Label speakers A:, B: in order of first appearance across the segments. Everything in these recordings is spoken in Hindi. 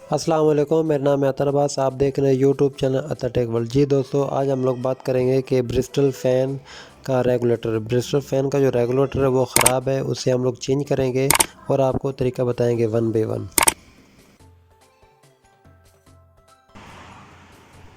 A: अस्सलाम वालेकुम, मेरा नाम है अतर अब्बास। आप देख रहे हैं यूट्यूब चैनल अतर टेक वर्ल्ड। जी दोस्तों, आज हम लोग बात करेंगे कि ब्रिस्टल फ़ैन का रेगुलेटर का जो रेगुलेटर है वो ख़राब है, उसे हम लोग चेंज करेंगे और आपको तरीका बताएंगे वन बाय वन।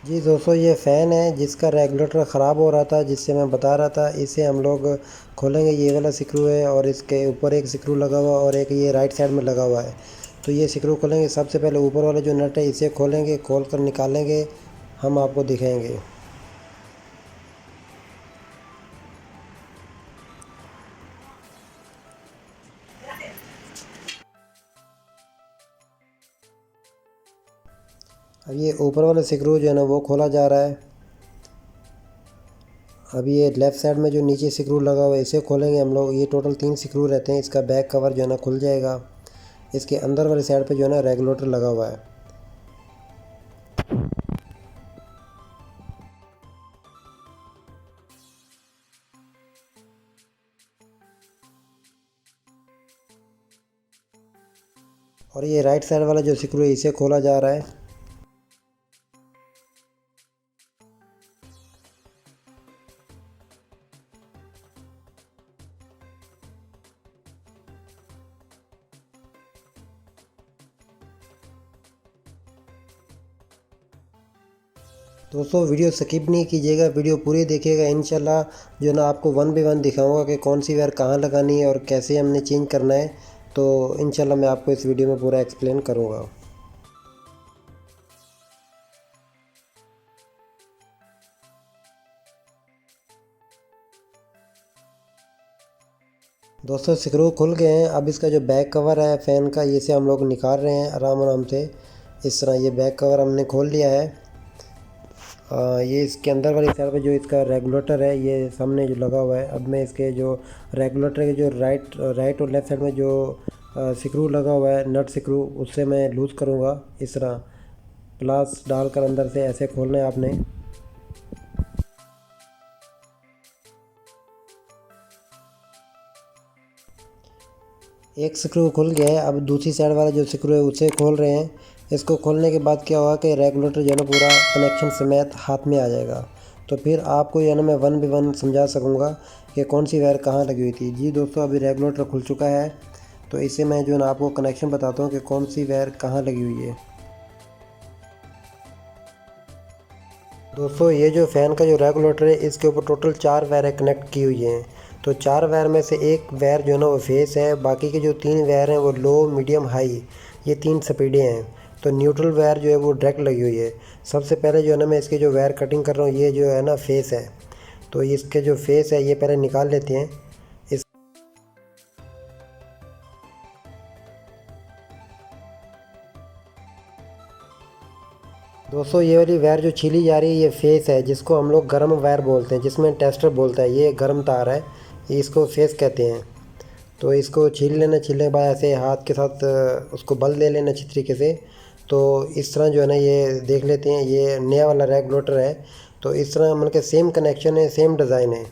A: जी दोस्तों, ये फ़ैन है जिसका रेगुलेटर ख़राब हो रहा था, जिससे मैं बता रहा था। इसे हम लोग खोलेंगे, ये वाला स्क्रू है और इसके ऊपर एक स्क्रू लगा हुआ और एक ये राइट साइड में लगा हुआ है। तो ये स्क्रू खोलेंगे, सबसे पहले ऊपर वाला जो नट है इसे खोलेंगे, खोल कर निकालेंगे, हम आपको दिखाएंगे। अब ये ऊपर वाला स्क्रू जो है ना वो खोला जा रहा है। अब ये लेफ़्ट साइड में जो नीचे स्क्रू लगा हुआ है इसे खोलेंगे हम लोग। ये टोटल 3 स्क्रू रहते हैं। इसका बैक कवर जो है ना खुल जाएगा। इसके अंदर वाली साइड पे जो है ना रेगुलेटर लगा हुआ है। और ये राइट साइड वाला जो स्क्रू है इसे खोला जा रहा है। दोस्तों, वीडियो स्किप नहीं कीजिएगा, वीडियो पूरी देखिएगा। इंशाल्लाह जो है ना आपको वन बाय वन दिखाऊंगा कि कौन सी वायर कहाँ लगानी है और कैसे हमने चेंज करना है। तो इंशाल्लाह मैं आपको इस वीडियो में पूरा एक्सप्लेन करूँगा। दोस्तों, स्क्रू खुल गए हैं। अब इसका जो बैक कवर है फ़ैन का, इसे हम लोग निकाल रहे हैं आराम आराम से। इस तरह ये बैक कवर हमने खोल लिया है। ये इसके अंदर वाली साइड पे जो इसका रेगुलेटर है ये सामने जो लगा हुआ है। अब मैं इसके जो रेगुलेटर के जो राइट और लेफ़्ट साइड में जो स्क्रू लगा हुआ है, नट स्क्रू, उससे मैं लूज़ करूँगा। इस तरह प्लास डालकर अंदर से ऐसे खोलना है आपने। एक स्क्रू खुल गया है। अब दूसरी साइड वाला जो स्क्रू है उसे खोल रहे हैं। इसको खोलने के बाद क्या होगा कि रेगुलेटर जो है ना पूरा कनेक्शन समेत हाथ में आ जाएगा। तो फिर आपको ये ना मैं वन बाय वन समझा सकूँगा कि कौन सी वायर कहाँ लगी हुई थी। जी दोस्तों, अभी रेगुलेटर खुल चुका है। तो इससे मैं जो है ना आपको कनेक्शन बताता हूँ कि कौन सी वायर कहाँ लगी हुई है। दोस्तों, ये जो फ़ैन का जो रेगुलेटर है इसके ऊपर टोटल 4 वायरें कनेक्ट की हुई हैं। तो 4 वायर में से एक वायर जो है ना वो फेस है, बाकी के जो 3 वायर हैं वो लो, मीडियम, हाई, ये 3 स्पीडें हैं। तो न्यूट्रल वायर जो है वो डायरेक्ट लगी हुई है। सबसे पहले जो है ना मैं इसकी जो वायर कटिंग कर रहा हूँ, ये जो है ना फेस है। तो इसके जो फेस है ये पहले निकाल लेते हैं। इस दोस्तों, ये वाली वायर जो छीली जा रही है ये फेस है, जिसको हम लोग गर्म वायर बोलते हैं, जिसमें टेस्टर बोलता है। ये गर्म तार है, ये इसको फेस कहते हैं। तो इसको छील लेना, छीलने के बाद ऐसे हाथ के साथ उसको बल दे लेना अच्छी तरीके से। तो इस तरह जो है ना ये देख लेते हैं, ये नया वाला रेगुलेटर है। तो इस तरह मतलब कि सेम कनेक्शन है, सेम डिज़ाइन है।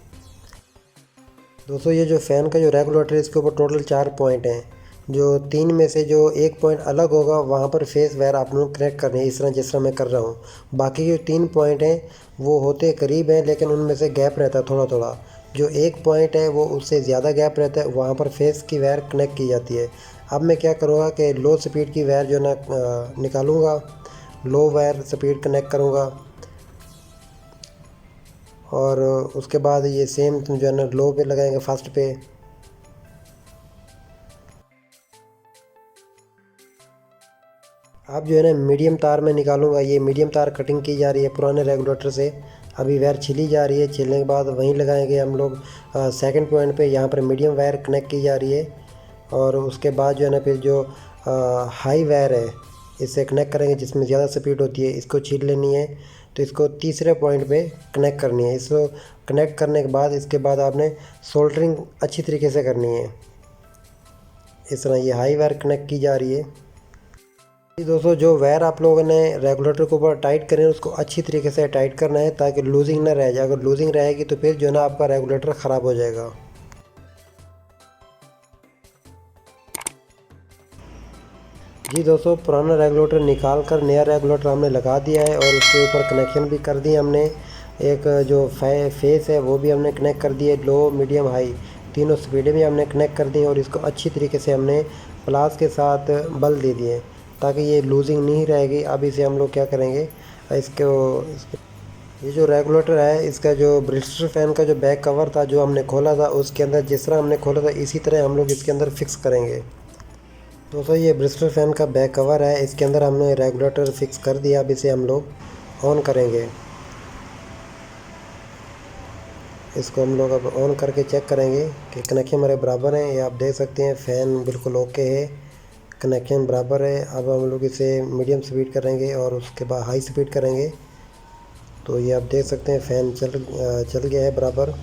A: दोस्तों, ये जो फ़ैन का जो रेगुलेटर है इसके ऊपर टोटल 4 पॉइंट हैं। जो 3 में से जो एक पॉइंट अलग होगा वहाँ पर फेस वायर आप लोग कनेक्ट करनी है, इस तरह जिस तरह मैं कर रहा हूँ। बाकी जो 3 पॉइंट हैं वो होते करीब हैं, लेकिन उनमें से गैप रहता है थोड़ा थोड़ा। जो एक पॉइंट है वो उससे ज़्यादा गैप रहता है, वहाँ पर फेस की वायर कनेक्ट की जाती है। अब मैं क्या करूँगा कि लो स्पीड की वायर जो है ना निकालूँगा, लो वायर स्पीड कनेक्ट करूँगा। और उसके बाद ये सेम जो है ना लो पे लगाएंगे, फर्स्ट पे। अब जो है ना मीडियम तार में निकालूंगा। ये मीडियम तार कटिंग की जा रही है पुराने रेगुलेटर से। अभी वायर छिली जा रही है, छिलने के बाद वहीं लगाएंगे हम लोग सेकंड पॉइंट पे। यहाँ पर मीडियम वायर कनेक्ट की जा रही है। और उसके बाद जो है ना फिर जो हाई वायर है इससे कनेक्ट करेंगे, जिसमें ज़्यादा स्पीड होती है, इसको छील लेनी है। तो इसको तीसरे पॉइंट पे कनेक्ट करनी है। इसको कनेक्ट करने के बाद इसके बाद आपने सोल्डरिंग अच्छी तरीके से करनी है। इस तरह ये हाई वायर कनेक्ट की जा रही है। जी दोस्तों, जो वायर आप लोगों ने रेगुलेटर के ऊपर टाइट करें उसको अच्छी तरीके से टाइट करना है, ताकि लूजिंग ना रह जाए। अगर लूजिंग रहेगी तो फिर जो है ना आपका रेगुलेटर ख़राब हो जाएगा। जी दोस्तों, पुराना रेगुलेटर निकाल कर नया रेगुलेटर हमने लगा दिया है और उसके ऊपर कनेक्शन भी कर दिए हमने। एक जो फेस है वो भी हमने कनेक्ट कर दिए, लो मीडियम हाई तीनों स्पीडें भी हमने कनेक्ट कर दी और इसको अच्छी तरीके से हमने प्लास के साथ बल दे दिए ताकि ये लूजिंग नहीं रहेगी। अब इसे हम लोग क्या करेंगे, ये जो रेगुलेटर है इसका जो ब्रिस्टर फैन का जो बैक कवर था जो हमने खोला था, उसके अंदर जिस तरह हमने खोला था इसी तरह हम लोग इसके अंदर फिक्स करेंगे। दोस्तों ये ब्रिस्टर फैन का बैक कवर है, इसके अंदर हमने रेगुलेटर फिक्स कर दिया। अब इसे हम लोग ऑन करेंगे। इसको हम लोग अब ऑन करके चेक करेंगे कि कनेक्शन हमारे बराबर हैं। ये आप देख सकते हैं फैन बिल्कुल ओके है, कनेक्शन बराबर है। अब हम लोग इसे मीडियम स्पीड करेंगे और उसके बाद हाई स्पीड करेंगे। तो ये आप देख सकते हैं फ़ैन चल गया है बराबर।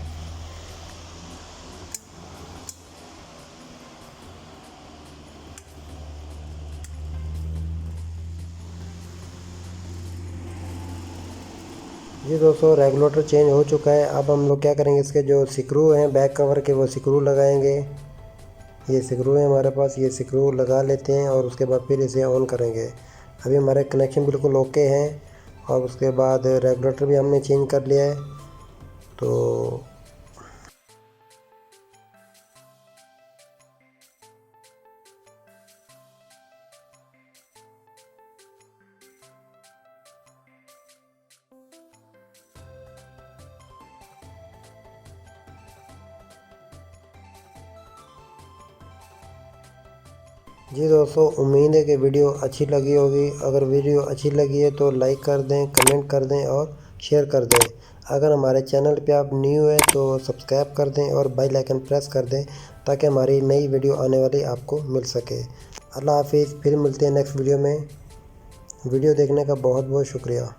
A: जी दोस्तों, रेगुलेटर चेंज हो चुका है। अब हम लोग क्या करेंगे, इसके जो स्क्रू हैं बैक कवर के वो स्क्रू लगाएंगे। ये स्क्रू है हमारे पास, ये स्क्रू लगा लेते हैं और उसके बाद फिर इसे ऑन करेंगे। अभी हमारे कनेक्शन बिल्कुल ओके हैं और उसके बाद रेगुलेटर भी हमने चेंज कर लिया है। तो जी दोस्तों, उम्मीद है कि वीडियो अच्छी लगी होगी। अगर वीडियो अच्छी लगी है तो लाइक कर दें, कमेंट कर दें और शेयर कर दें। अगर हमारे चैनल पे आप न्यू हैं तो सब्सक्राइब कर दें और बेल आइकन प्रेस कर दें ताकि हमारी नई वीडियो आने वाली आपको मिल सके। अल्लाह हाफिज़, फिर मिलते हैं नेक्स्ट वीडियो में। वीडियो देखने का बहुत बहुत शुक्रिया।